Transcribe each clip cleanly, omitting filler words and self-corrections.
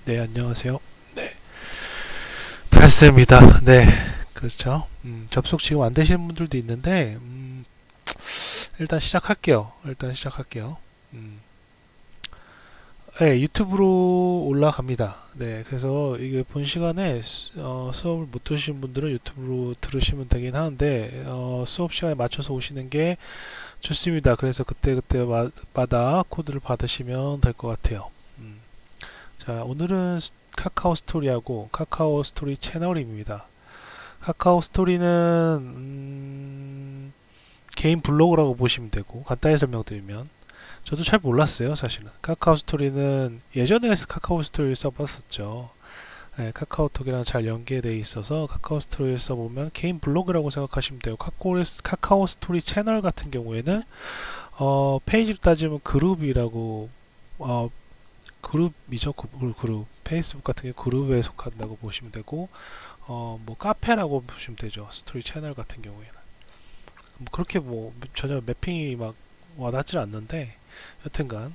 네, 안녕하세요. 네, 달스입니다. 네, 그렇죠. 접속 지금 안 되시는 분들도 있는데, 일단 시작할게요. 음, 네, 유튜브로 올라갑니다. 네, 그래서 이게 본 시간에 수업을 못 들으신 분들은 유튜브로 들으시면 되긴 하는데, 수업 시간에 맞춰서 오시는 게 좋습니다. 그래서 그때그때마다 코드를 받으시면 될 것 같아요. 음, 자, 오늘은 카카오 스토리하고 카카오 스토리 채널입니다. 카카오 스토리는 개인 블로그라고 보시면 되고 간단히 설명드리면 저도 잘 몰랐어요 사실은. 카카오 스토리는 예전에 카카오 스토리를 써봤었죠. 네, 카카오톡이랑 잘 연계되어 있어서 카카오 스토리를 써보면 개인 블로그라고 생각하시면 돼요. 카카오 스토리 채널 같은 경우에는 페이지로 따지면 그룹이라고 어, 그룹이죠. 그룹. 페이스북 같은 게 그룹에 속한다고 보시면 되고 뭐 카페라고 보시면 되죠. 스토리 채널 같은 경우에는. 뭐 그렇게 뭐 전혀 매핑이 막 와닿질 않는데 여튼간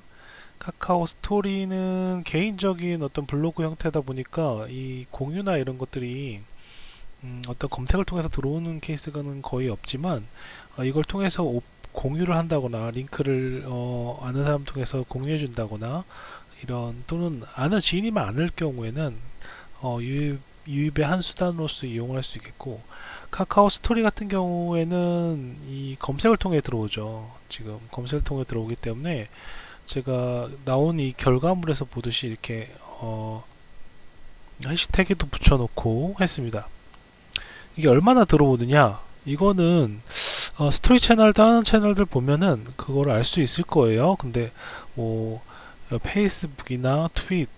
카카오 스토리는 개인적인 어떤 블로그 형태다 보니까 이 공유나 이런 것들이 어떤 검색을 통해서 들어오는 케이스는 거의 없지만 이걸 통해서 공유를 한다거나 링크를 아는 사람 통해서 공유해 준다거나 이런 또는 아는 지인이 많을 경우에는 유입의 한 수단으로서 이용할 수 있겠고 카카오 스토리 같은 경우에는 이 검색을 통해 들어오죠. 지금 검색을 통해 들어오기 때문에 제가 나온 이 결과물에서 보듯이 이렇게 해시태그도 붙여놓고 했습니다. 이게 얼마나 들어오느냐? 이거는 스토리 채널 다른 채널들 보면은 그걸 알 수 있을 거예요. 근데 뭐 페이스북이나 트윗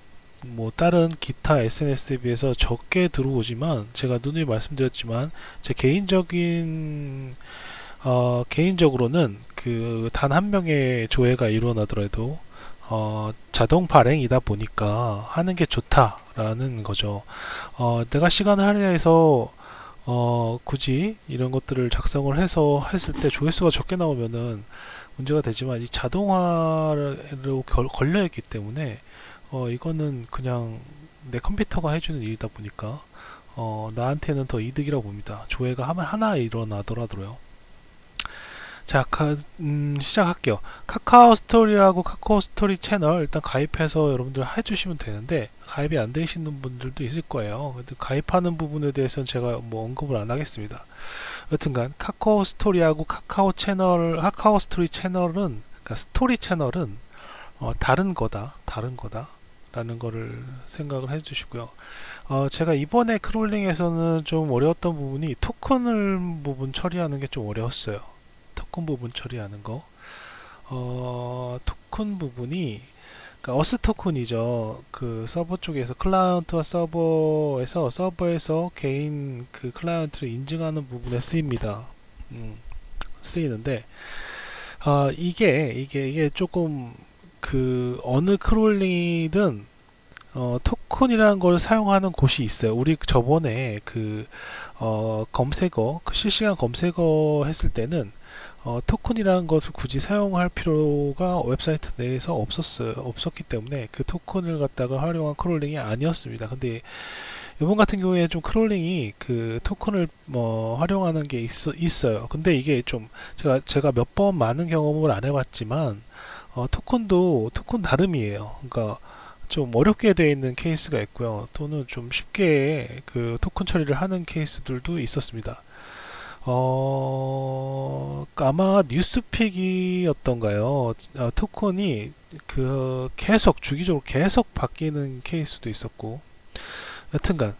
뭐 다른 기타 SNS에 비해서 적게 들어오지만 제가 누누이 말씀드렸지만 제 개인적으로는 그 단 한 명의 조회가 일어나더라도 자동 발행이다 보니까 하는 게 좋다라는 거죠. 내가 시간을 할애해서 굳이 이런 것들을 작성을 해서 했을 때 조회수가 적게 나오면은 문제가 되지만 이 자동화로 걸려 있기 때문에 이거는 그냥 내 컴퓨터가 해주는 일이다 보니까 나한테는 더 이득이라고 봅니다. 조회가 하나 일어나더라도요. 자, 시작할게요. 카카오 스토리하고 카카오 스토리 채널 일단 가입해서 여러분들 해주시면 되는데 가입이 안 되시는 분들도 있을 거예요. 근데 가입하는 부분에 대해서는 제가 뭐 언급을 안 하겠습니다. 여튼간 카카오 스토리하고 카카오 스토리 채널은 그러니까 스토리 채널은 다른 거다라는 거를 생각을 해주시고요. 제가 이번에 크롤링에서는 좀 어려웠던 부분이 토큰을 부분 처리하는 게 좀 어려웠어요. 토큰 부분 처리하는 거. 토큰 부분이 그러니까 어스 토큰이죠. 그 서버 쪽에서 클라이언트와 서버에서 개인 그 클라이언트를 인증하는 부분에 쓰입니다. 쓰이는데 이게 조금 그 어느 크롤링이든 토큰이라는 걸 사용하는 곳이 있어요. 우리 저번에 검색어, 그 실시간 검색어 했을 때는 토큰이라는 것을 굳이 사용할 필요가 웹사이트 내에서 없었기 때문에 그 토큰을 갖다가 활용한 크롤링이 아니었습니다. 근데 이번 같은 경우에 좀 크롤링이 그 토큰을 활용하는 게 있어요. 근데 이게 좀 제가 몇 번 많은 경험을 안 해봤지만 토큰 나름이에요. 그러니까 좀 어렵게 되어 있는 케이스가 있고요. 또는 좀 쉽게 그 토큰 처리를 하는 케이스들도 있었습니다. 아마 뉴스픽이었던가요? 토큰이 그 계속 주기적으로 계속 바뀌는 케이스도 있었고, 여튼간,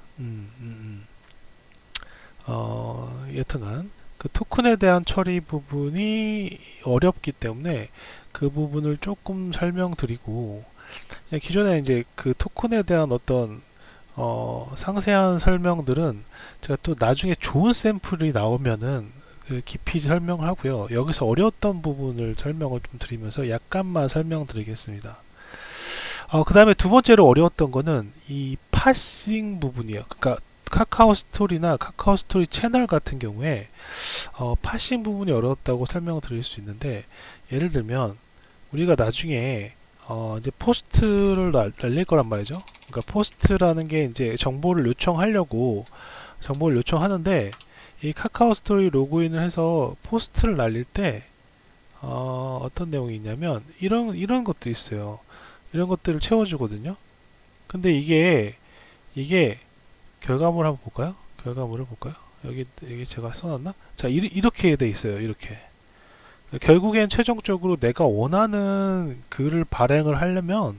여튼간 그 토큰에 대한 처리 부분이 어렵기 때문에 그 부분을 조금 설명드리고 기존에 이제 그 토큰에 대한 어떤 상세한 설명들은 제가 또 나중에 좋은 샘플이 나오면은 그 깊이 설명을 하고요. 여기서 어려웠던 부분을 설명을 좀 드리면서 약간만 설명드리겠습니다. 그 다음에 두 번째로 어려웠던 거는 이 파싱 부분이에요. 그러니까 카카오 스토리나 카카오 스토리 채널 같은 경우에 파싱 부분이 어려웠다고 설명을 드릴 수 있는데 예를 들면 우리가 나중에 이제 포스트를 날릴 거란 말이죠. 그러니까 포스트라는 게 이제 정보를 요청하는데 이 카카오 스토리 로그인을 해서 포스트를 날릴 때 어떤 내용이 있냐면 이런 것도 있어요. 이런 것들을 채워주거든요. 근데 이게 결과물 한번 볼까요? 결과물을 볼까요? 여기 제가 써놨나? 자, 이렇게 돼 있어요. 이렇게. 결국엔 최종적으로 내가 원하는 글을 발행을 하려면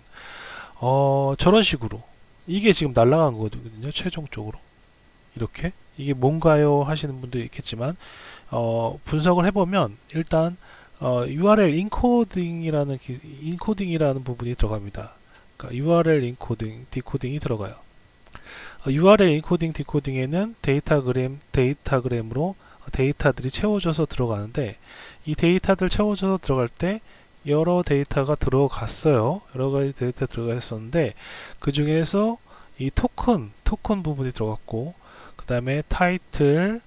저런 식으로 이게 지금 날아간 거거든요. 최종적으로 이렇게 이게 뭔가요 하시는 분도 있겠지만 분석을 해보면 일단 URL 인코딩이라는 부분이 들어갑니다. 그러니까 URL 인코딩, 디코딩이 들어가요. URL 인코딩, 디코딩에는 데이터그램으로 데이터들이 채워져서 들어가는데 이 데이터들 채워져서 들어갈 때 여러 데이터가 들어갔어요. 여러 가지 데이터 들어갔었는데 그 중에서 이 토큰 부분이 들어갔고 그 다음에 타이틀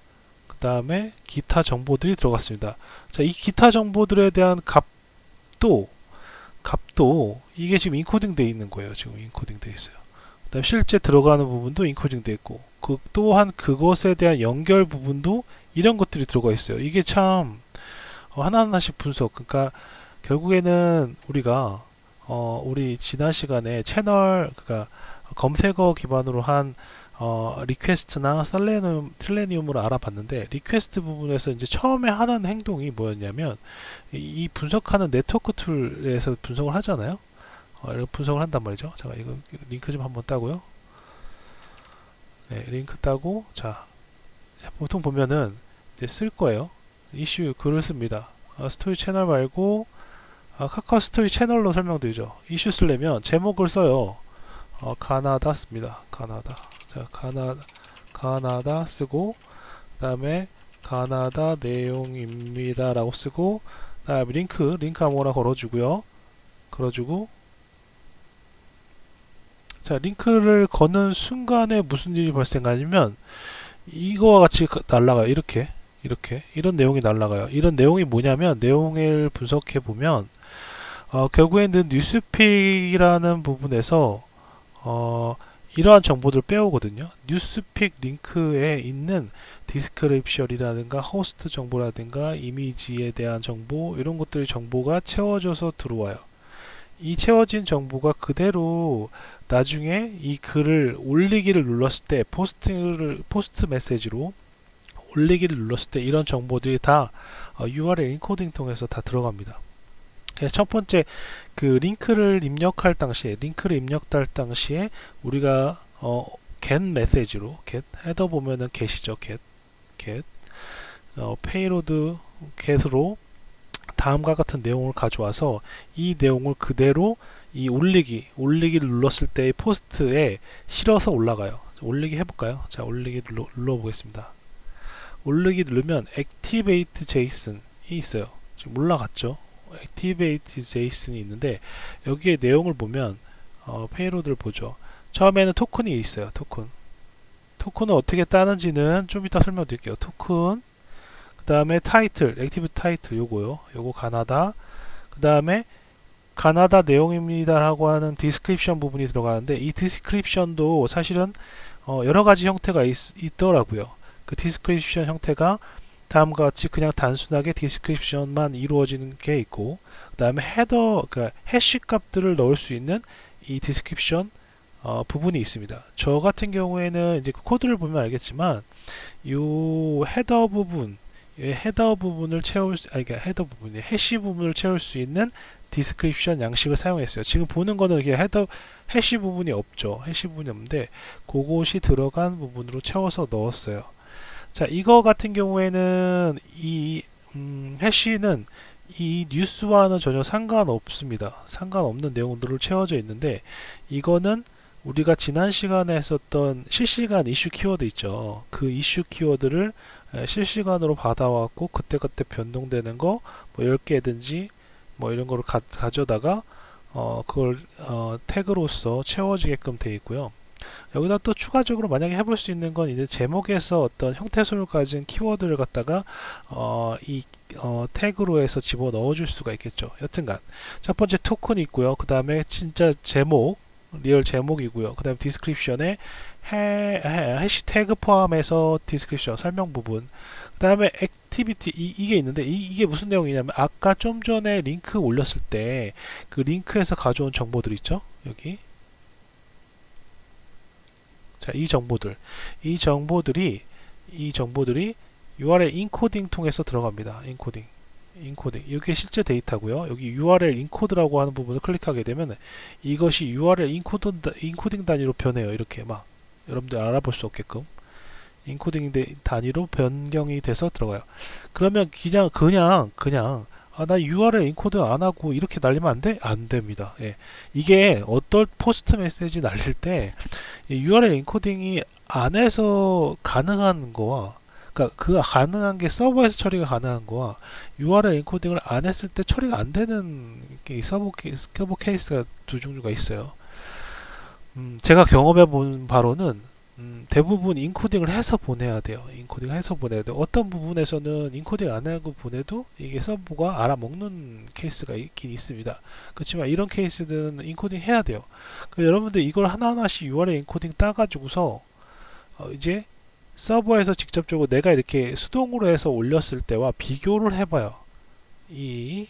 그 다음에 기타 정보들이 들어갔습니다. 자, 이 기타 정보들에 대한 값도 이게 지금 인코딩 돼 있는 거예요. 지금 인코딩 돼 있어요. 그 다음에 실제 들어가는 부분도 인코딩 돼 있고 또한 그것에 대한 연결 부분도 이런 것들이 들어가 있어요. 이게 참 하나하나씩 분석. 그러니까 결국에는 우리가 우리 지난 시간에 그러니까 검색어 기반으로 한 리퀘스트나 셀레니움으로 알아봤는데 리퀘스트 부분에서 이제 처음에 하는 행동이 뭐였냐면 이 분석하는 네트워크 툴에서 분석을 하잖아요. 이런 분석을 한단 말이죠. 제가 이거 링크 좀 한번 따고요. 네, 링크 따고 자 보통 보면은 이제 쓸 거예요. 이슈 글을 씁니다. 스토리 채널 말고 카카오 스토리 채널로 설명드리죠. 이슈 쓰려면 제목을 써요. 가나다 씁니다. 가나다. 자, 가나다 쓰고 그 다음에 가나다 내용입니다 라고 쓰고 그 다음에 링크 아무거나 걸어주고요. 자, 링크를 거는 순간에 무슨 일이 발생하냐면 이거와 같이 날아가요. 이렇게 이런 내용이 날아가요. 이런 내용이 뭐냐면 내용을 분석해 보면 결국에는 뉴스픽이라는 부분에서 이러한 정보들을 빼오거든요. 뉴스픽 링크에 있는 디스크립션이라든가 호스트 정보라든가 이미지에 대한 정보 이런 것들의 정보가 채워져서 들어와요. 이 채워진 정보가 그대로 나중에 이 글을 올리기를 눌렀을 때 포스트 메시지로 올리기를 눌렀을 때 이런 정보들이 다 URL 인코딩 통해서 다 들어갑니다. 그래서 첫 번째 그 링크를 입력할 당시에 우리가 get 메시지로 get 헤더 보면은 get이죠. get payload get으로 다음과 같은 내용을 가져와서 이 내용을 그대로 이 올리기를 눌렀을 때의 포스트에 실어서 올라가요. 올리기 해볼까요? 자, 올리기 눌러보겠습니다. 올리기 누르면 activate JSON이 있어요. 지금 올라갔죠. activate JSON이 있는데 여기에 내용을 보면 페이로드를 보죠. 처음에는 토큰이 있어요. 토큰을 어떻게 따는지는 좀 이따 설명드릴게요. 토큰 그 다음에 타이틀, 액티브 타이틀 요거 가나다 그 다음에 가나다 내용입니다 라고 하는 디스크립션 부분이 들어가는데 이 디스크립션도 사실은 여러가지 형태가 있더라고요. 그 디스크립션 형태가 다음과 같이 그냥 단순하게 디스크립션만 이루어지는 게 있고 그 다음에 그러니까 해시 값들을 넣을 수 있는 이 디스크립션 부분이 있습니다. 저 같은 경우에는 이제 코드를 보면 알겠지만 이 헤더 부분을 그러니까 헤더 부분이 해시 부분을 채울 수 있는 디스크립션 양식을 사용했어요. 지금 보는 거는 이게 해시 부분이 없죠. 해시 부분이 없는데 그것이 들어간 부분으로 채워서 넣었어요. 자, 이거 같은 경우에는 이 해시는 이 뉴스와는 전혀 상관없습니다. 상관없는 내용들을 채워져 있는데 이거는 우리가 지난 시간에 했었던 실시간 이슈 키워드 있죠. 그 이슈 키워드를 실시간으로 받아왔고 그때그때 변동되는 거 뭐 10개든지 뭐 이런 거를 가져다가 그걸 태그로서 채워지게끔 되어 있고요. 여기다 또 추가적으로 만약에 해볼 수 있는 건 이제 제목에서 어떤 형태소를 가진 키워드를 갖다가 태그로 해서 집어 넣어 줄 수가 있겠죠. 여튼간 첫 번째 토큰이 있고요. 그 다음에 진짜 제목 리얼 제목이고요. 그 다음에 디스크립션에 해시태그 포함해서 디스크립션 설명 부분, 그 다음에 액티비티 이게 있는데 이게 무슨 내용이냐면 아까 좀 전에 링크 올렸을 때 그 링크에서 가져온 정보들 있죠. 여기 자, 이 정보들이 URL 인코딩 통해서 들어갑니다. 인코딩 이게 실제 데이터고요. 여기 URL 인코드라고 하는 부분을 클릭하게 되면 이것이 URL 인코딩 단위로 변해요. 이렇게 막 여러분들 알아볼 수 없게끔 인코딩 단위로 변경이 돼서 들어가요. 그러면 그냥 나 URL 인코드 안 하고 이렇게 날리면 안 돼? 안 됩니다. 예. 이게 어떤 포스트 메시지 날릴 때 URL 인코딩이 안에서 가능한 거와, 그러니까 그 가능한 게 서버에서 처리가 가능한 거와 URL 인코딩을 안 했을 때 처리가 안 되는 서버 케이스가 두 종류가 있어요. 제가 경험해 본 바로는 대부분 인코딩을 해서 보내야 돼요. 어떤 부분에서는 인코딩 안 하고 보내도 이게 서버가 알아먹는 케이스가 있긴 있습니다. 그렇지만 이런 케이스들은 인코딩 해야 돼요. 여러분들 이걸 하나하나씩 URL 인코딩 따가지고서 이제 서버에서 직접적으로 내가 이렇게 수동으로 해서 올렸을 때와 비교를 해봐요. 이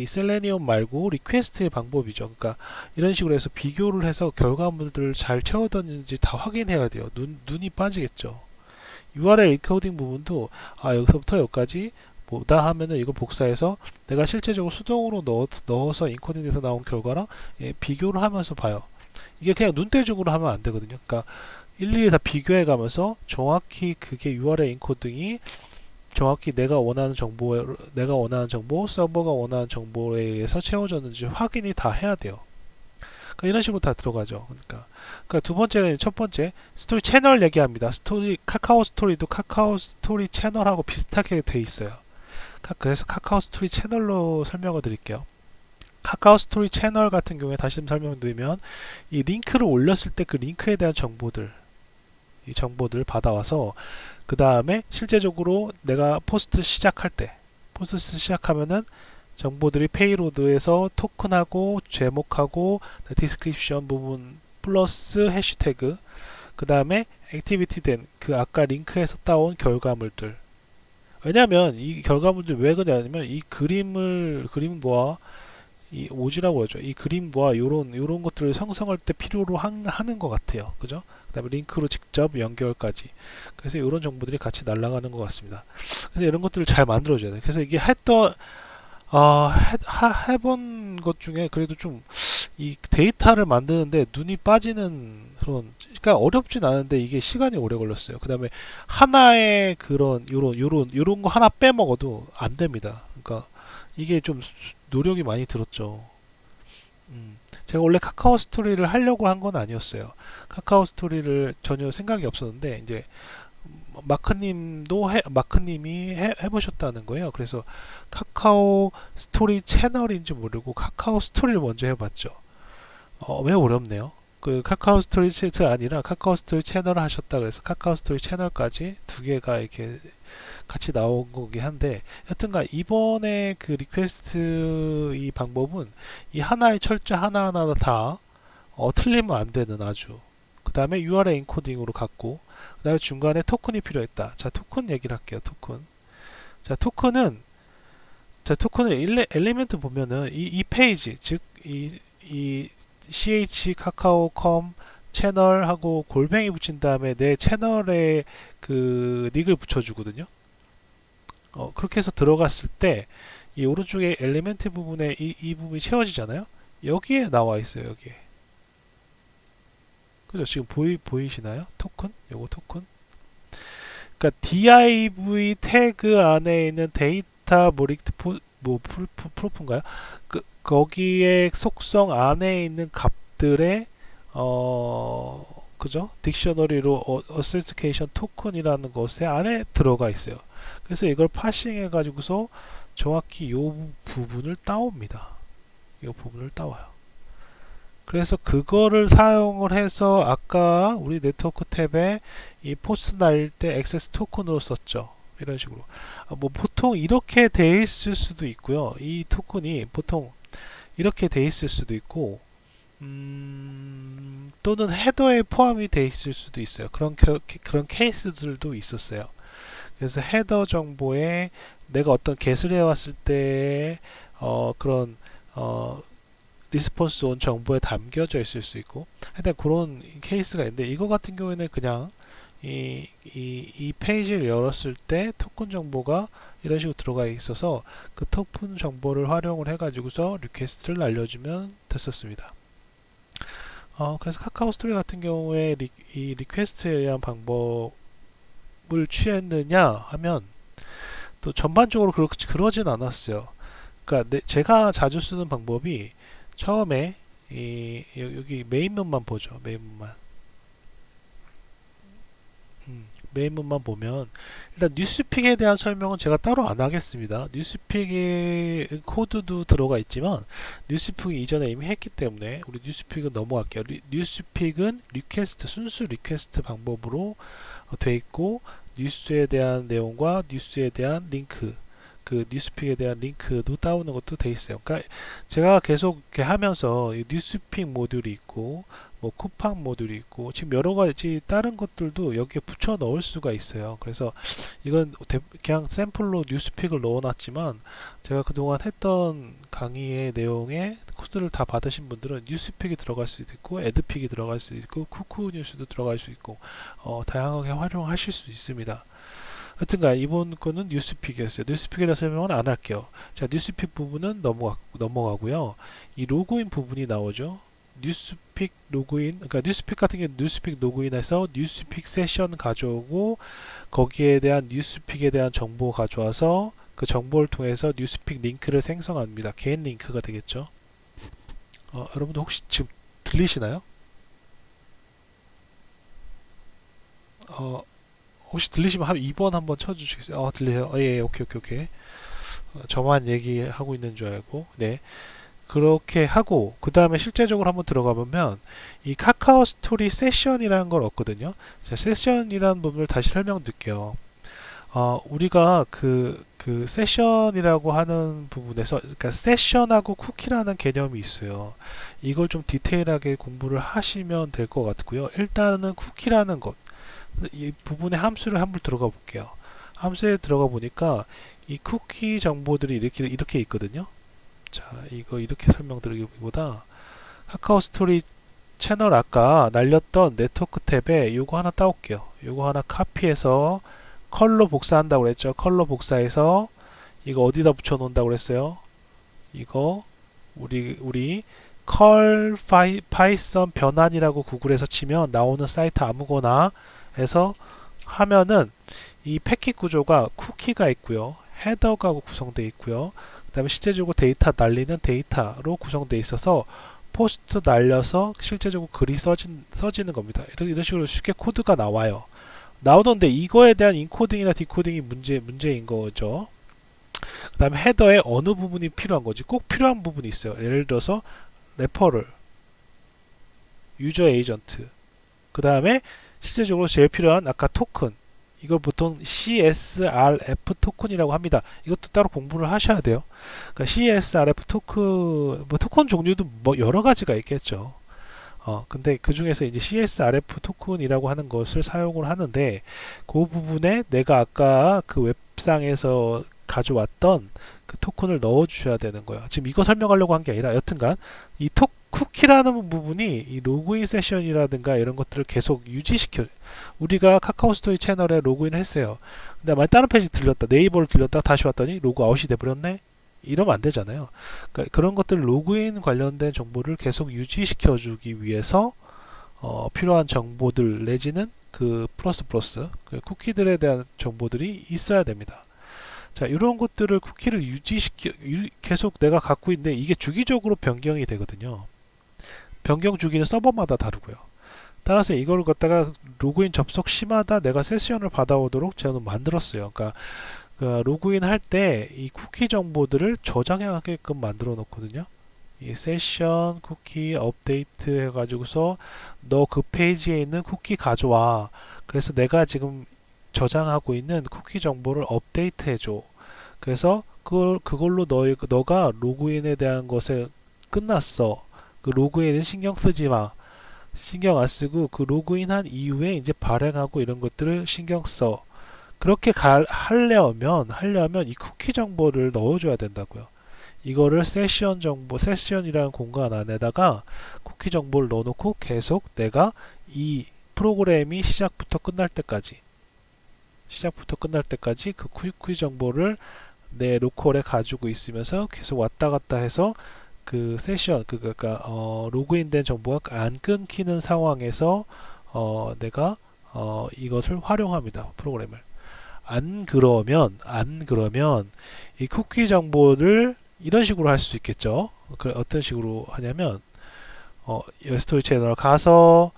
셀레니움 말고 리퀘스트의 방법이죠. 그러니까 이런 식으로 해서 비교를 해서 결과물들을 잘 채워뒀는지 다 확인해야 돼요. 눈이 빠지겠죠. URL 인코딩 부분도 여기서부터 여기까지 뭐다 하면은 이걸 복사해서 내가 실제적으로 수동으로 넣어서 인코딩돼서 나온 결과랑 비교를 하면서 봐요. 이게 그냥 눈대중으로 하면 안 되거든요. 그러니까 일일이 다 비교해 가면서 정확히 그게 URL 인코딩이 정확히 내가 원하는 정보, 서버가 원하는 정보에 의해서 채워졌는지 확인이 다 해야 돼요. 그러니까 이런 식으로 다 들어가죠. 그러니까 두 번째는 첫 번째 스토리 채널 얘기합니다. 카카오 스토리도 카카오 스토리 채널하고 비슷하게 돼 있어요. 그래서 카카오 스토리 채널로 설명을 드릴게요. 카카오 스토리 채널 같은 경우에 다시 좀 설명드리면 이 링크를 올렸을 때 그 링크에 대한 이 정보들 받아와서 그 다음에 실제적으로 내가 포스트 시작하면은 정보들이 페이로드에서 토큰하고 제목하고 디스크립션 부분 플러스 해시태그, 그 다음에 액티비티 된 그 아까 링크에서 따온 결과물들. 왜냐면 이 결과물들 왜 그러냐면 이 그림과 이 오지라고 하죠. 이 그림과 요런 것들을 생성할 때 필요로 하는 것 같아요. 그죠? 그 다음에 링크로 직접 연결까지. 그래서 이런 정보들이 같이 날아가는 것 같습니다. 그래서 이런 것들을 잘 만들어줘야 돼요. 그래서 이게 해본 것 중에 그래도 좀 이 데이터를 만드는데 눈이 빠지는 그런, 그러니까 어렵진 않은데 이게 시간이 오래 걸렸어요. 그 다음에 하나의 요런 거 하나 빼먹어도 안 됩니다. 그러니까 이게 좀 노력이 많이 들었죠. 제가 원래 카카오 스토리를 하려고 한 건 아니었어요. 카카오 스토리를 전혀 생각이 없었는데 이제 마크님이 해보셨다는 거예요. 그래서 카카오 스토리 채널인지 모르고 카카오 스토리를 먼저 해봤죠. 매우 어렵네요. 그 카카오 스토리 채널 아니라 카카오 스토리 채널을 하셨다 그래서 카카오 스토리 채널까지 두 개가 이렇게 같이 나온 거긴 한데, 여튼간 이번에 그 리퀘스트 이 방법은 이 하나의 철자 하나하나 다 틀리면 안 되는 아주, 그 다음에 URL 인코딩으로 갔고, 그 다음에 중간에 토큰이 필요했다. 자, 토큰 얘기를 할게요. 토큰은 엘리멘트 보면은 이 페이지, 즉 이 ch 카카오컴 채널하고 골뱅이 붙인 다음에 내 채널에 그 닉을 붙여주거든요. 그렇게 해서 들어갔을 때 이 오른쪽에 엘리멘트 부분에 이 부분이 채워지잖아요. 여기에 나와 있어요. 여기에. 그죠? 지금 보이시나요? 요거 토큰. 그러니까 div 태그 안에 있는 데이터 프로프인가요? 거기에 속성 안에 있는 값들의 그죠? 딕셔너리로 어센티케이션 토큰이라는 것에 안에 들어가 있어요. 그래서 이걸 파싱 해가지고서 정확히 요 부분을 따옵니다. 요 부분을 따와요. 그래서 그거를 사용을 해서 아까 우리 네트워크 탭에 이 포스트 날릴 때 액세스 토큰으로 썼죠. 이런 식으로. 뭐 보통 이렇게 돼 있을 수도 있고요. 이 토큰이 보통 이렇게 돼 있을 수도 있고, 또는 헤더에 포함이 돼 있을 수도 있어요. 그런 케이스들도 있었어요. 그래서 헤더 정보에 내가 어떤 개수를 해왔을 때 그런 리스폰스 온 정보에 담겨져 있을 수 있고, 하여튼 그런 케이스가 있는데, 이거 같은 경우에는 그냥 이 페이지를 열었을 때 토큰 정보가 이런 식으로 들어가 있어서 그 토큰 정보를 활용을 해가지고서 리퀘스트를 날려주면 됐었습니다. 그래서 카카오 스토리 같은 경우에 이 리퀘스트에 의한 방법을 취했느냐 하면 또 전반적으로 그러진 않았어요. 그러니까 제가 자주 쓰는 방법이 처음에 여기 메인문만 보죠. 메인문만 보면 일단 뉴스픽에 대한 설명은 제가 따로 안 하겠습니다. 뉴스픽의 코드도 들어가 있지만 뉴스픽이 이전에 이미 했기 때문에 우리 뉴스픽은 넘어갈게요. 뉴스픽은 순수 리퀘스트 방법으로 돼 있고, 뉴스에 대한 내용과 뉴스에 대한 링크, 그 뉴스픽에 대한 링크도 따오는 것도 돼 있어요. 그러니까 제가 계속 이렇게 하면서 뉴스픽 모듈이 있고, 뭐 쿠팡 모듈이 있고, 지금 여러 가지 다른 것들도 여기에 붙여 넣을 수가 있어요. 그래서 이건 그냥 샘플로 뉴스픽을 넣어놨지만, 제가 그동안 했던 강의의 내용에 코드를 다 받으신 분들은 뉴스픽이 들어갈 수도 있고, 애드픽이 들어갈 수도 있고, 쿠쿠 뉴스도 들어갈 수 있고, 다양하게 활용하실 수 있습니다. 하여튼간 이번 거는 뉴스픽이었어요. 뉴스픽에 대해서 설명은 안 할게요. 자, 뉴스픽 부분은 넘어가고요. 이 로그인 부분이 나오죠. 뉴스픽 로그인, 그러니까 뉴스픽 같은 경우 뉴스픽 로그인해서 뉴스픽 세션 가져오고, 거기에 대한 뉴스픽에 대한 정보 가져와서 그 정보를 통해서 뉴스픽 링크를 생성합니다. 개인 링크가 되겠죠. 여러분들 혹시 지금 들리시나요? 혹시 들리시면 한 2번 한번 쳐주시겠어요? 들려요? 예, 오케이. 저만 얘기하고 있는 줄 알고. 네. 그렇게 하고, 그 다음에 실제적으로 한번 들어가 보면, 이 카카오 스토리 세션이라는 걸 얻거든요. 자, 세션이라는 부분을 다시 설명드릴게요. 우리가 그 세션이라고 하는 부분에서, 그러니까 세션하고 쿠키라는 개념이 있어요. 이걸 좀 디테일하게 공부를 하시면 될 것 같고요. 일단은 쿠키라는 것, 이 부분의 함수를 한번 들어가 볼게요. 함수에 들어가 보니까 이 쿠키 정보들이 이렇게 있거든요. 자, 이거 이렇게 설명드리기보다 카카오 스토리 채널 아까 날렸던 네트워크 탭에 요거 하나 따올게요. 요거 하나 카피해서 컬러 복사한다고 그랬죠. 컬러 복사해서 이거 어디다 붙여 놓는다고 그랬어요. 이거 우리 컬 파이썬 변환이라고 구글에서 치면 나오는 사이트 아무거나 해서 하면은 이 패킷 구조가 쿠키가 있고요, 헤더가 구성되어 있고요, 그 다음에 실제적으로 데이터 날리는 데이터로 구성되어 있어서 포스트 날려서 실제적으로 글이 써지는 겁니다. 이런 식으로 쉽게 코드가 나오던데 이거에 대한 인코딩이나 디코딩이 문제인 거죠. 그 다음에 헤더에 어느 부분이 필요한 거지, 꼭 필요한 부분이 있어요. 예를 들어서 레퍼럴, 유저 에이전트, 그 다음에 실제적으로 제일 필요한 아까 토큰, 이걸 보통 CSRF 토큰이라고 합니다. 이것도 따로 공부를 하셔야 돼요. 그러니까 CSRF 토큰, 뭐 토큰 종류도 뭐 여러 가지가 있겠죠. 근데 그 중에서 이제 CSRF 토큰이라고 하는 것을 사용을 하는데, 그 부분에 내가 아까 그 웹상에서 가져왔던 그 토큰을 넣어 주셔야 되는 거예요. 지금 이거 설명하려고 한 게 아니라, 여튼간 이 쿠키라는 부분이 이 로그인 세션이라든가 이런 것들을 계속 유지시켜, 우리가 카카오 스토리 채널에 로그인을 했어요. 근데 만약 다른 페이지 들렸다, 네이버를 들렸다 다시 왔더니 로그아웃이 돼버렸네, 이러면 안 되잖아요. 그러니까 그런 것들, 로그인 관련된 정보를 계속 유지시켜 주기 위해서 필요한 정보들 내지는 그 플러스 그 쿠키들에 대한 정보들이 있어야 됩니다. 자, 이런 것들을 쿠키를 계속 내가 갖고 있는데 이게 주기적으로 변경이 되거든요. 변경 주기는 서버마다 다르고요. 따라서 이걸 갖다가 로그인 접속 시마다 내가 세션을 받아오도록 저는 만들었어요. 그러니까 로그인 할 때 이 쿠키 정보들을 저장하게끔 만들어 놓거든요. 이 세션 쿠키 업데이트 해가지고서 너 그 페이지에 있는 쿠키 가져와. 그래서 내가 지금 저장하고 있는 쿠키 정보를 업데이트 해줘. 그래서 그걸로 너가 로그인에 대한 것에 끝났어. 그 로그인은 신경 쓰지 마. 신경 안 쓰고 그 로그인한 이후에 이제 발행하고 이런 것들을 신경 써. 그렇게 하려면 이 쿠키 정보를 넣어줘야 된다고요. 이거를 세션 정보, 세션이라는 공간 안에다가 쿠키 정보를 넣어놓고 계속 내가 이 프로그램이 시작부터 끝날 때까지 그 쿠키 정보를 내 로컬에 가지고 있으면서 계속 왔다 갔다 해서 그 세션, 그러니까 로그인된 정보가 안 끊기는 상황에서 내가 이것을 활용합니다. 프로그램을. 안 그러면 이 쿠키 정보를 이런 식으로 할 수 있겠죠. 어떤 식으로 하냐면 스토리 채널 가서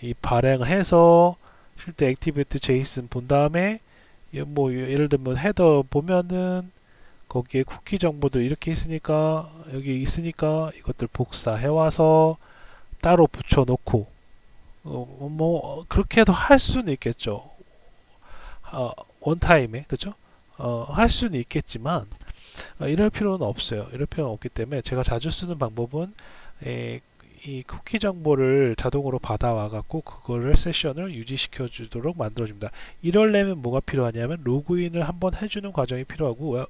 이 발행을 해서 실제 액티비티 제이슨 본 다음에 뭐 예를 들면 헤더 보면은 거기에 쿠키 정보도 이렇게 있으니까 여기 있으니까 이것들 복사해 와서 따로 붙여 놓고 뭐 그렇게도 할 수는 있겠죠. 원타임에 그죠? 할 수는 있겠지만 이럴 필요는 없어요. 이럴 필요는 없기 때문에 제가 자주 쓰는 방법은 이 쿠키 정보를 자동으로 받아와 갖고 그거를 세션을 유지시켜 주도록 만들어 줍니다. 이러려면 뭐가 필요하냐면 로그인을 한번 해주는 과정이 필요하고요.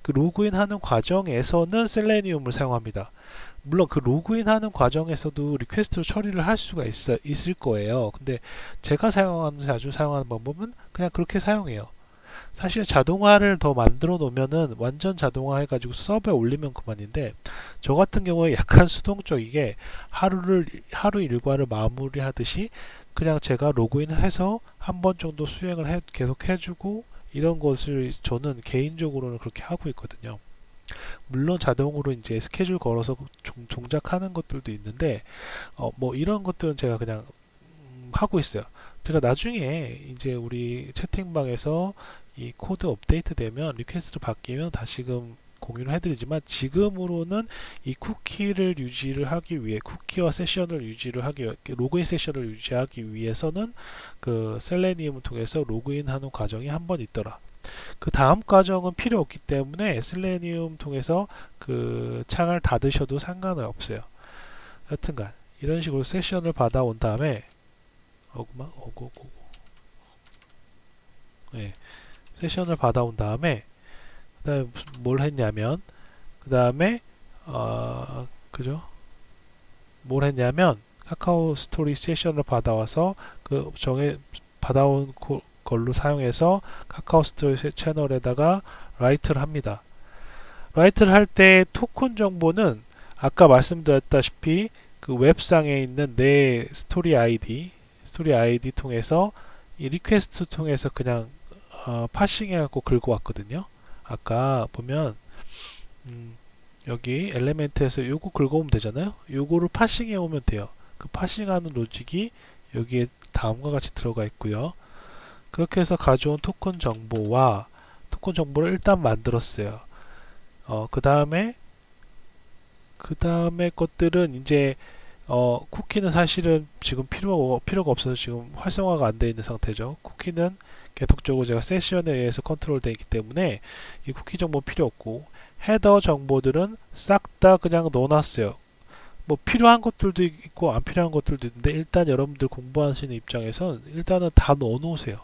그 로그인 하는 과정에서는 셀레니움을 사용합니다. 물론 그 로그인 하는 과정에서도 리퀘스트로 처리를 할 수가 있을 거예요. 근데 제가 자주 사용하는 방법은 그냥 그렇게 사용해요. 사실 자동화를 더 만들어 놓으면은 완전 자동화 해가지고 서버에 올리면 그만인데 저 같은 경우에 약간 수동적이게 하루 일과를 마무리하듯이 그냥 제가 로그인해서 한 번 정도 수행을 계속 해주고 이런 것을 저는 개인적으로는 그렇게 하고 있거든요. 물론 자동으로 이제 스케줄 걸어서 동작하는 것들도 있는데 뭐 이런 것들은 제가 그냥 하고 있어요. 제가 나중에 이제 우리 채팅방에서 이 코드 업데이트 되면 리퀘스트 바뀌면 다시금 공유를 해드리지만 지금으로는 이 쿠키를 유지를 하기 위해 쿠키와 세션을 유지를 하기 위해 로그인 세션을 유지하기 위해서는 그 셀레니움을 통해서 로그인하는 과정이 한 번 있더라. 그 다음 과정은 필요 없기 때문에 셀레니움 통해서 그 창을 닫으셔도 상관은 없어요. 여튼간 이런 식으로 세션을 받아온 다음에 네, 세션을 받아온 다음에 그다음에 뭘 했냐면 그다음에 그죠? 뭘 했냐면 카카오 스토리 세션을 받아와서 그 받아온 걸로 사용해서 카카오 스토리 채널에다가 라이트를 합니다. 라이트를 할 때 토큰 정보는 아까 말씀드렸다시피 그 웹상에 있는 내 스토리 아이디 통해서 이 리퀘스트 통해서 그냥 파싱해 갖고 긁어 왔거든요. 아까 보면 여기 엘리멘트에서 요거 긁어오면 되잖아요. 요거를 파싱해 오면 돼요. 그 파싱하는 로직이 여기에 다음과 같이 들어가 있고요. 그렇게 해서 가져온 토큰 정보를 일단 만들었어요. 그 다음에 것들은 이제 쿠키는 사실은 지금 필요가 없어서 지금 활성화가 안 되어 있는 상태죠. 쿠키는 계속적으로 제가 세션에 의해서 컨트롤 되어 있기 때문에 이 쿠키 정보 필요 없고 헤더 정보들은 싹 다 그냥 넣어놨어요. 뭐 필요한 것들도 있고 안 필요한 것들도 있는데 일단 여러분들 공부하시는 입장에서 일단은 다 넣어놓으세요.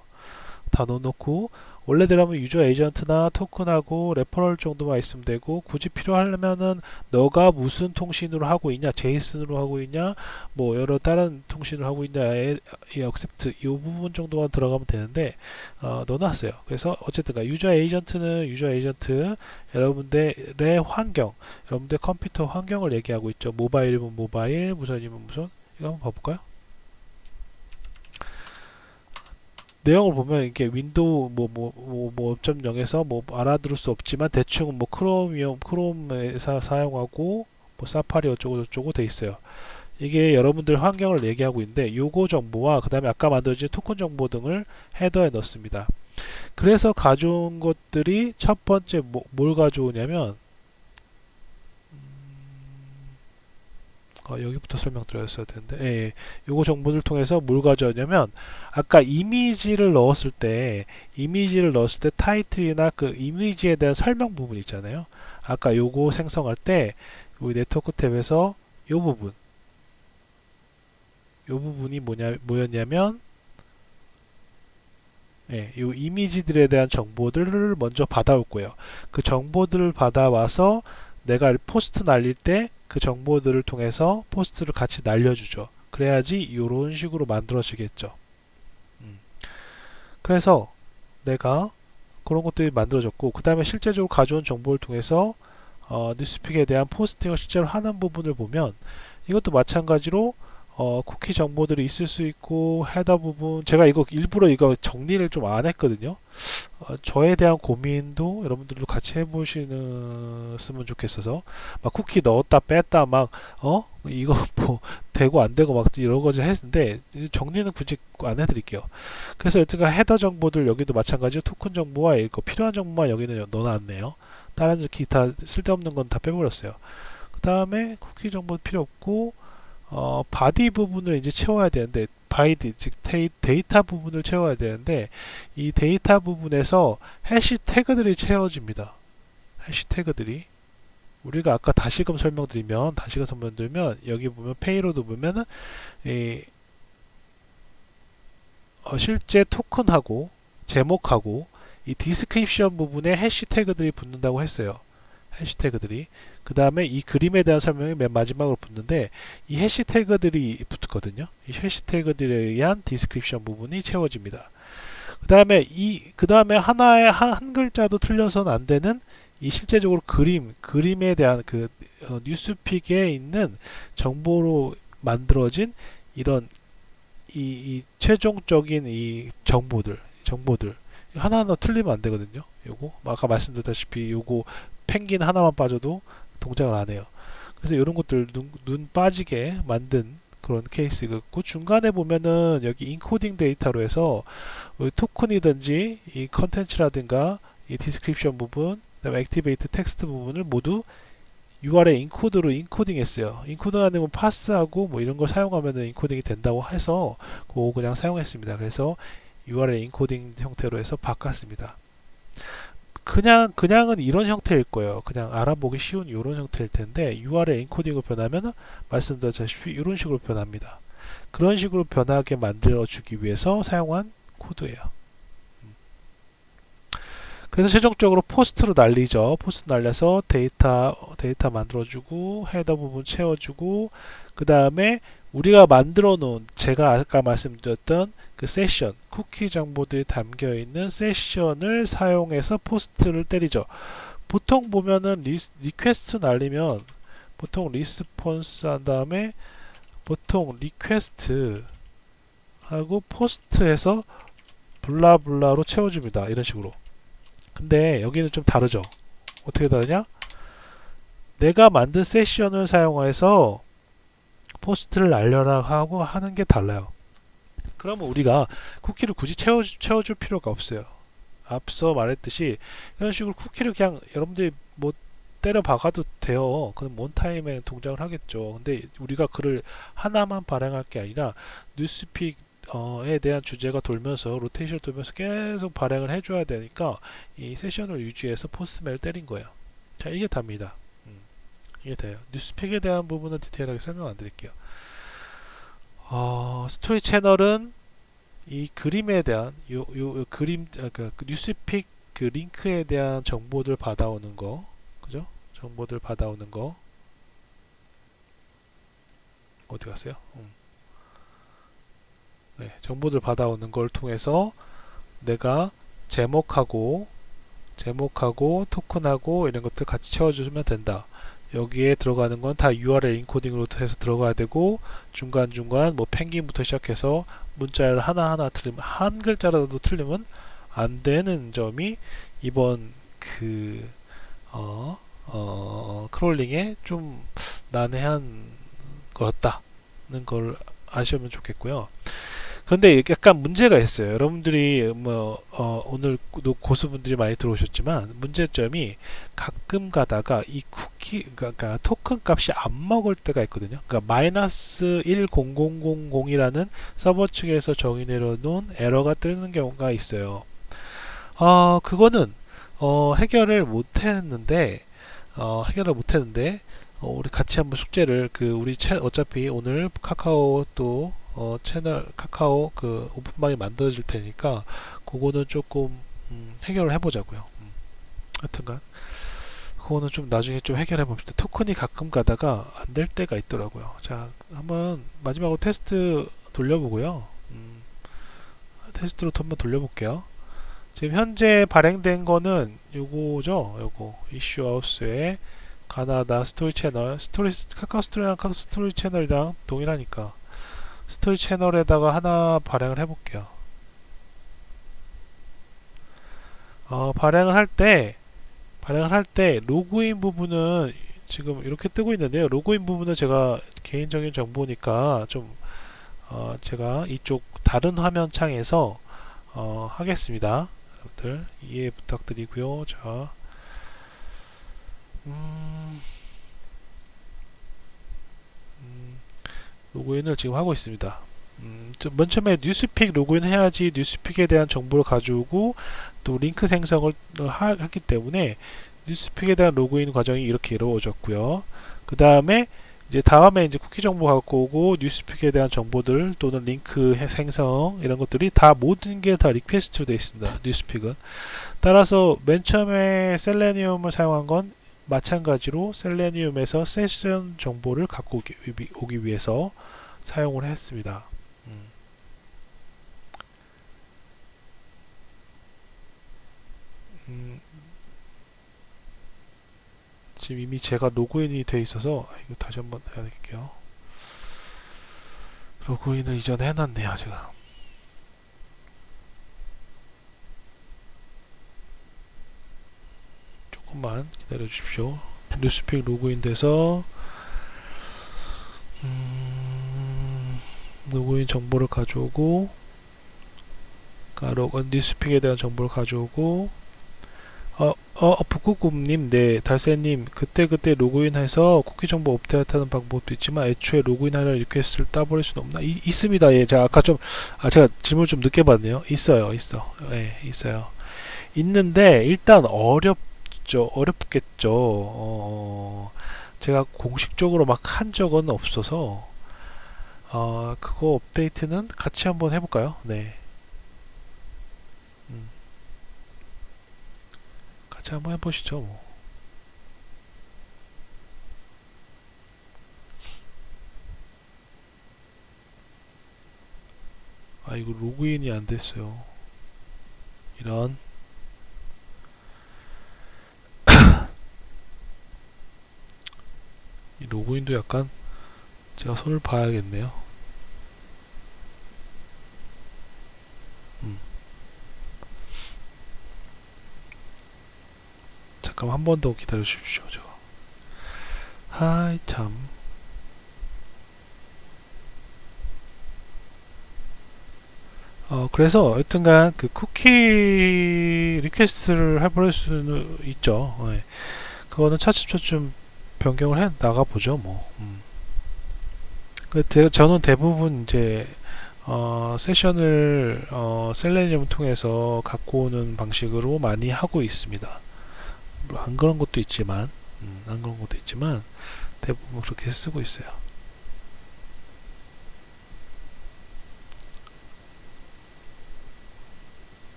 다 넣어놓고 원래대로 하면 유저 에이전트나 토큰하고 레퍼럴 정도만 있으면 되고 굳이 필요하려면은 너가 무슨 통신으로 하고 있냐 제이슨으로 하고 있냐 뭐 여러 다른 통신을 하고 있냐 이 억셉트 이 부분 정도만 들어가면 되는데 넣어놨어요. 그래서 어쨌든 유저 에이전트는 유저 에이전트 여러분들의 환경 여러분들 컴퓨터 환경을 얘기하고 있죠. 모바일이면 모바일 무선이면 무선 이거 한번 봐볼까요? 내용을 보면 이게 윈도우 5.0에서 뭐 알아들을 수 없지만 대충 뭐 크롬에서 사용하고 뭐 사파리 어쩌고 저쩌고 돼 있어요. 이게 여러분들 환경을 얘기하고 있는데 요거 정보와 그 다음에 아까 만들어진 토큰 정보 등을 헤더에 넣습니다. 그래서 가져온 것들이 첫 번째 뭘 가져오냐면 여기부터 설명드렸어야 되는데 예, 요거 정보를 통해서 뭘 가져오냐면 아까 이미지를 넣었을 때 타이틀이나 그 이미지에 대한 설명 부분 있잖아요. 아까 요거 생성할 때 우리 네트워크 탭에서 이 부분, 이 부분이 뭐였냐면, 예, 이 이미지들에 대한 정보들을 먼저 받아올 거예요. 그 정보들을 받아와서 내가 포스트 날릴 때 그 정보들을 통해서 포스트를 같이 날려주죠. 그래야지 이런 식으로 만들어지겠죠. 그래서 내가 그런 것들이 만들어졌고, 그 다음에 실제적으로 가져온 정보를 통해서 뉴스픽에 대한 포스팅을 실제로 하는 부분을 보면, 이것도 마찬가지로 쿠키 정보들이 있을 수 있고, 헤더 부분, 제가 이거 일부러 이거 정리를 좀 안 했거든요. 저에 대한 고민도 여러분들도 같이 해보시면 좋겠어서, 막 쿠키 넣었다 뺐다 막 이거 뭐 되고 안 되고 막 이런 거지 했는데, 정리는 굳이 안 해드릴게요. 그래서 여튼간 헤더 정보들 여기도 마찬가지로 토큰 정보와 이거 필요한 정보만 여기는 넣어놨네요. 다른 기타 쓸데없는 건 다 빼버렸어요. 그 다음에 쿠키 정보 필요 없고, 바디 부분을 이제 채워야 되는데, 바이드 즉 데이터 부분을 채워야 되는데, 이 데이터 부분에서 해시태그들이 채워집니다. 해시태그들이 우리가 아까 다시금 설명드리면 여기 보면 페이로드 보면은 실제 토큰하고 제목하고 이 디스크립션 부분에 해시태그들이 붙는다고 했어요. 해시태그들이. 그 다음에 이 그림에 대한 설명이 맨 마지막으로 붙는데, 이 해시태그들이 붙거든요. 이 해시태그들에 의한 디스크립션 부분이 채워집니다. 그 다음에 하나의 한 글자도 틀려서는 안 되는 이 실제적으로 그림에 대한 그 뉴스픽에 있는 정보로 만들어진 이런 이 최종적인 이 정보들 하나하나 틀리면 안 되거든요. 요거 아까 말씀드렸다시피 요거 펭귄 하나만 빠져도 동작을 안 해요. 그래서 이런 것들 눈 빠지게 만든 그런 케이스고, 중간에 보면은 여기 인코딩 데이터로 해서 토큰이든지 이 컨텐츠라든가 이 디스크립션 부분, 그다음에 액티베이트 텍스트 부분을 모두 URL 인코드로 인코딩했어요. 인코딩 아니면 파스하고 뭐 이런 걸 사용하면 인코딩이 된다고 해서 그거 그냥 사용했습니다. 그래서 URL 인코딩 형태로 해서 바꿨습니다. 그냥은 이런 형태일 거예요. 그냥 알아보기 쉬운 이런 형태일 텐데, URL 인코딩으로 변하면 말씀드렸다시피 이런 식으로 변합니다. 그런 식으로 변하게 만들어 주기 위해서 사용한 코드예요. 그래서 최종적으로 포스트로 날리죠. 포스트 날려서 데이터 만들어주고, 헤더 부분 채워주고, 그 다음에 우리가 만들어 놓은, 제가 아까 말씀드렸던 그 세션, 쿠키 정보들이 담겨 있는 세션을 사용해서 포스트를 때리죠. 보통 보면은 리퀘스트 날리면 보통 리스폰스 한 다음에 보통 리퀘스트 하고 포스트해서 블라블라로 채워줍니다. 이런 식으로. 근데 여기는 좀 다르죠. 어떻게 다르냐? 내가 만든 세션을 사용해서 포스트를 날려라 하고 하는 게 달라요. 그러면 우리가 쿠키를 굳이 채워줄 필요가 없어요. 앞서 말했듯이 이런 식으로 쿠키를 그냥 여러분들이 뭐 때려 박아도 돼요. 그럼 원타임에 동작을 하겠죠. 근데 우리가 글을 하나만 발행할 게 아니라 뉴스픽 에 대한 주제가 돌면서 로테이션을 돌면서 계속 발행을 해줘야 되니까 이 세션을 유지해서 포스트맨을 때린 거예요. 자, 이게 답니다. 이게 돼요. 뉴스픽에 대한 부분은 디테일하게 설명 안 드릴게요. 스토리 채널은 이 그림에 대한 그 뉴스픽 그 링크에 대한 정보들 받아오는 거, 그죠? 정보들 받아오는 거. 어디 갔어요? 네, 정보들 받아오는 걸 통해서 내가 제목하고 토큰하고 이런 것들 같이 채워주면 된다. 여기에 들어가는 건 다 URL 인코딩으로 해서 들어가야 되고, 중간중간 뭐 펭귄부터 시작해서 문자를 하나하나 틀리면, 한 글자라도 틀리면 안 되는 점이 이번 그 크롤링에 좀 난해한 거였다는 걸 아시면 좋겠고요. 그런데 약간 문제가 있어요. 여러분들이 오늘도 고수분들이 많이 들어오셨지만, 문제점이 가끔 가다가 이 그러니까 토큰 값이 안 먹을 때가 있거든요. 그러니까 마이너스 10000이라는 서버 측에서 정의 내려놓은 에러가 뜨는 경우가 있어요. 그거는 해결을 못했는데 우리 같이 한번 숙제를 우리 어차피 오늘 카카오 또 채널 카카오 오픈방에 만들어질 테니까 그거는 조금 해결을 해보자고요. 하여튼간 그거는 좀 나중에 좀 해결해 봅시다. 토큰이 가끔 가다가 안 될 때가 있더라고요. 자, 한번 마지막으로 테스트 돌려보고요. 테스트로 한번 돌려볼게요. 지금 현재 발행된 거는 요거죠. 요거 이슈하우스의 가나다 스토리 채널, 카카오 스토리랑 카카오 스토리 채널이랑 동일하니까 스토리 채널에다가 하나 발행을 해볼게요. 발행을 할 때 로그인 부분은 지금 이렇게 뜨고 있는데요. 로그인 부분은 제가 개인적인 정보니까 좀 제가 이쪽 다른 화면 창에서 하겠습니다. 여러분들 이해 부탁드리고요. 자, 로그인을 지금 하고 있습니다. 맨 처음에 뉴스픽 로그인 해야지 뉴스픽에 대한 정보를 가져오고 또 링크 생성을 하기 때문에 뉴스픽에 대한 로그인 과정이 이렇게 이루어졌고요. 그 다음에 다음에 쿠키 정보 갖고 오고 뉴스픽에 대한 정보들 또는 링크 생성 이런 것들이 다 모든 게 다 리퀘스트로 되어 있습니다. 뉴스픽은. 따라서 맨 처음에 셀레니움을 사용한 건 마찬가지로 셀레니움에서 세션 정보를 갖고 오기 위해서 사용을 했습니다. 지금 이미 제가 로그인이 돼 있어서 이거 다시 한번 해야 될게요. 로그인을 이전에 해놨네요 제가. 조금만 기다려 주십시오. 뉴스픽 로그인 돼서 로그인 정보를 가져오고 뉴스픽에 대한 정보를 가져오고 북구꿈님, 네, 달새님, 그때 로그인해서 쿠키 정보 업데이트하는 방법도 있지만 애초에 로그인하려는 리퀘스트를 따버릴 수는 없나? 있습니다. 예, 제가 아까 제가 질문 좀 늦게 받네요. 있어요. 예, 있어요. 있는데 일단 어렵겠죠. 제가 공식적으로 막 한 적은 없어서 그거 업데이트는 같이 한번 해볼까요? 네. 같이 한번 해보시죠. 뭐. 이거 로그인이 안 됐어요. 이런. 이 로그인도 약간 제가 손을 봐야겠네요. 잠깐 한 번 더 기다려 주십시오. 하이 참. 그래서 여튼간 쿠키 리퀘스트를 해버릴 수는 있죠. 네. 그거는 차츰차츰 변경을 해 나가 보죠. 뭐. 저는 대부분 세션을 셀레니움 통해서 갖고 오는 방식으로 많이 하고 있습니다. 안 그런 것도 있지만, 대부분 그렇게 쓰고 있어요.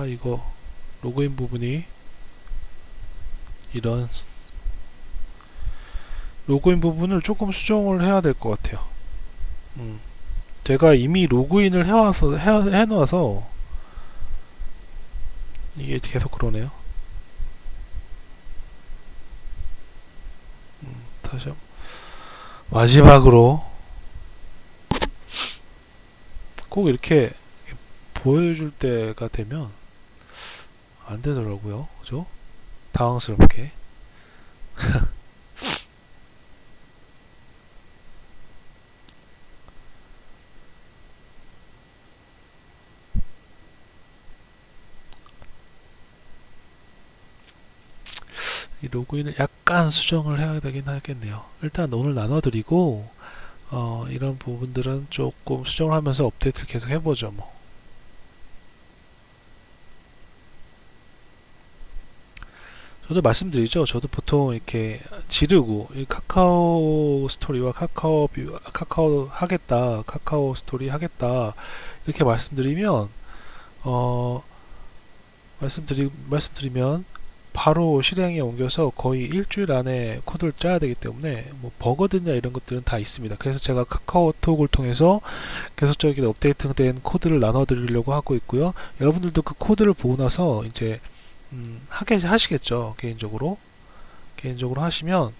이거 로그인 부분이 이런 로그인 부분을 조금 수정을 해야 될 것 같아요. 제가 이미 로그인을 해놔서 이게 계속 그러네요. 다시 마지막으로 꼭 이렇게 보여줄 때가 되면 안 되더라고요. 그죠? 당황스럽게. 이 로그인을 약간 수정을 해야 되긴 하겠네요. 일단 오늘 나눠드리고 이런 부분들은 조금 수정을 하면서 업데이트를 계속 해보죠. 뭐. 저도 말씀드리죠. 저도 보통 이렇게 지르고 이 카카오 스토리와 카카오 뷰, 카카오 하겠다, 카카오 스토리 하겠다 이렇게 말씀드리면 어 말씀드리면 바로 실행에 옮겨서 거의 일주일 안에 코드를 짜야 되기 때문에 뭐 버거든냐 이런 것들은 다 있습니다. 그래서 제가 카카오톡을 통해서 계속적인 업데이트된 코드를 나눠 드리려고 하고 있고요. 여러분들도 그 코드를 보고 나서 이제 하시겠죠. 개인적으로 하시면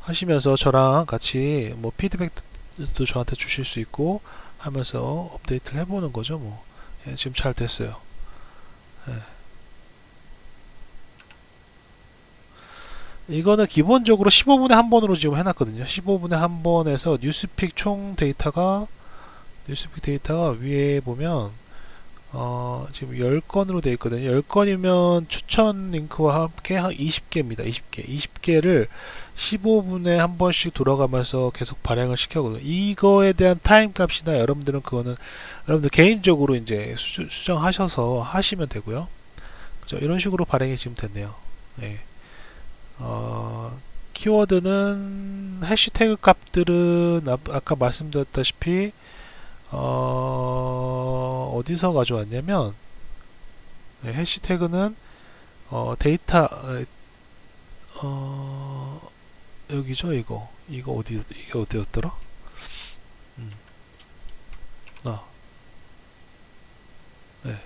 하시면서 저랑 같이 뭐 피드백도 저한테 주실 수 있고 하면서 업데이트를 해보는 거죠. 뭐 예, 지금 잘 됐어요. 예. 이거는 기본적으로 15분에 한 번으로 지금 해놨거든요. 15분에 한 번에서 뉴스픽 총 데이터가 위에 보면 지금 10건으로 되어 있거든요. 10건이면 추천 링크와 함께 한 20개입니다. 20개를 15분에 한 번씩 돌아가면서 계속 발행을 시켜거든요. 이거에 대한 타임 값이나 여러분들은 그거는 여러분들 개인적으로 이제 수정하셔서 하시면 되고요. 그죠? 이런 식으로 발행이 지금 됐네요. 네. 키워드는 해시태그 값들은 아까 말씀드렸다시피 어디서 가져왔냐면 네, 해시태그는 데이터 여기죠. 이거 이게 어디였더라? 음. 아, 네.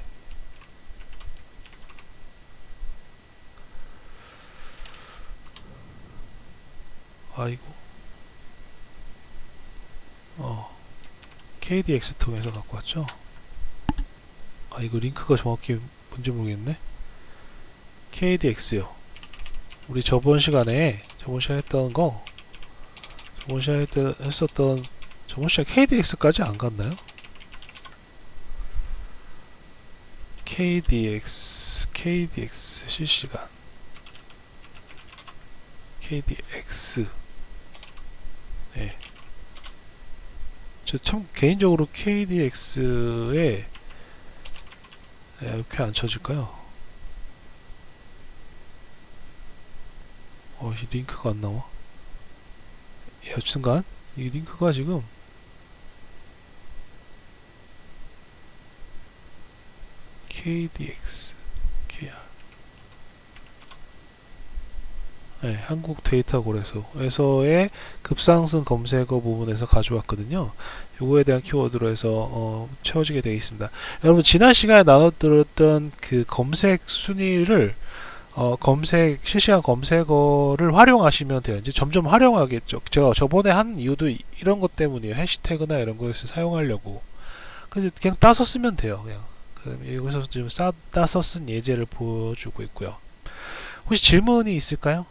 아이고 KDX 통해서 갖고 왔죠. 아 이거 링크가 정확히 뭔지 모르겠네. KDX요. 우리 저번 시간에 했던 거 저번 시간에 했었던 저번 시간 KDX까지 안 갔나요? KDX 실시간 KDX 네. 저 참 개인적으로 KDX에 왜 이렇게 안 쳐질까요? 이 링크가 안 나와. 여튼간 이 링크가 지금 KDX KR 네, 한국 데이터 고래소에서의 급상승 검색어 부분에서 가져왔거든요. 요거에 대한 키워드로 해서 채워지게 되어 있습니다. 여러분 지난 시간에 나눠드렸던 그 검색 순위를 실시간 검색어를 활용하시면 돼요. 이제 점점 활용하겠죠. 제가 저번에 한 이유도 이런 것 때문이에요. 해시태그나 이런 거에서 사용하려고. 그래서 그냥 따서 쓰면 돼요. 그냥. 여기서 지금 따서 쓴 예제를 보여주고 있고요. 혹시 질문이 있을까요?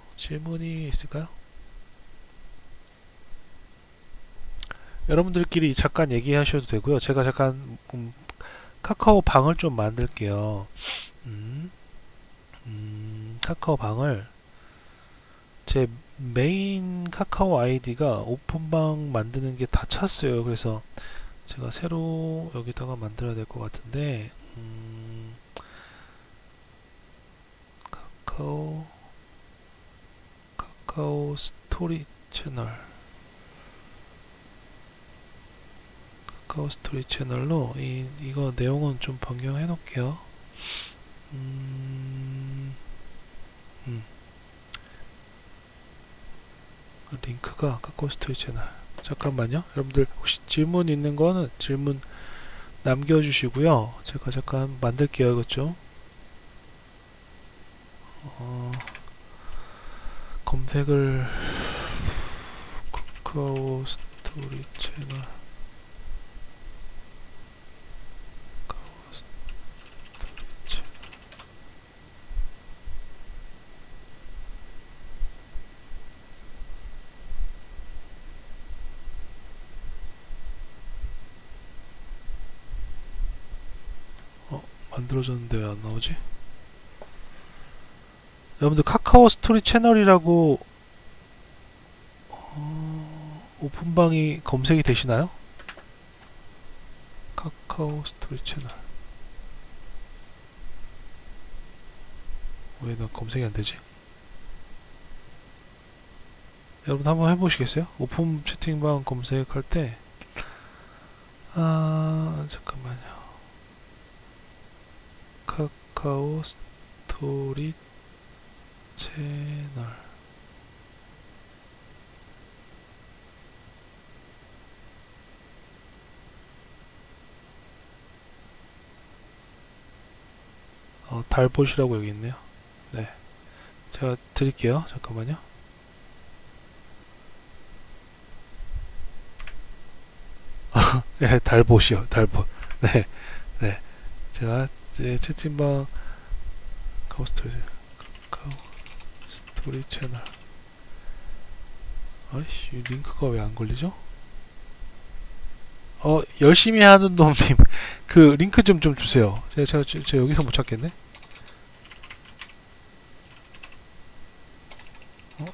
여러분들끼리 잠깐 얘기하셔도 되고요. 제가 잠깐 카카오 방을 좀 만들게요. 카카오 방을 제 메인 카카오 아이디가 오픈방 만드는 게 다 찼어요. 그래서 제가 새로 여기다가 만들어야 될 것 같은데 카카오 스토리 채널로 이거 내용은 좀 변경해 놓을게요. 링크가 카카오 스토리 채널. 잠깐만요. 여러분들 혹시 질문 있는 거는 질문 남겨주시고요. 제가 잠깐 만들게요. 이것 좀. 검색을 카카오 스토리 채널 만들어졌는데 왜 안 나오지? 여러분들 카카오 스토리 채널이라고 오픈방이 검색이 되시나요? 카카오 스토리 채널 왜 나 검색이 안 되지? 여러분 한번 해보시겠어요? 오픈 채팅방 검색할 때, 잠깐만요. 카카오 스토리 채널. 달보시라고 여기 있네요. 네. 제가 드릴게요. 잠깐만요. 네, 달보시요. 달보. 네. 네. 제가 이제 채팅방 카카오 스토리 채널. 아이씨, 이 링크가 왜 안 걸리죠? 열심히 하는 놈님, 그 링크 좀 주세요. 제가 여기서 못 찾겠네.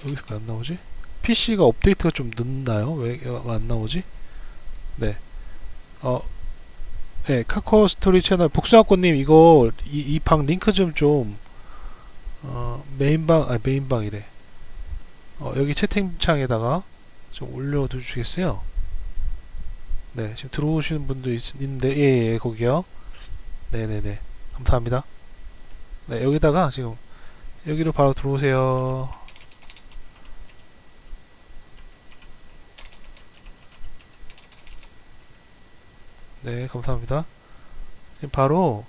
여기서 왜 안 나오지? PC가 업데이트가 좀 늦나요? 왜 안 나오지? 네. 어, 네, 카카오 스토리 채널 복숭아꽃님 이거 이 방 링크 메인방이래. 여기 채팅창에다가 좀 올려도 주시겠어요? 네, 지금 들어오시는 분도 있는데, 예, 거기요. 네네네. 감사합니다. 네, 여기다가 지금, 여기로 바로 들어오세요. 네, 감사합니다. 지금 바로,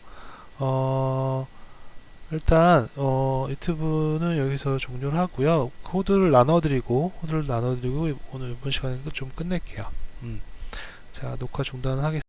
일단, 유튜브는 여기서 종료를 하고요. 코드를 나눠드리고, 오늘 이번 시간에 좀 끝낼게요. 자, 녹화 중단하겠습니다.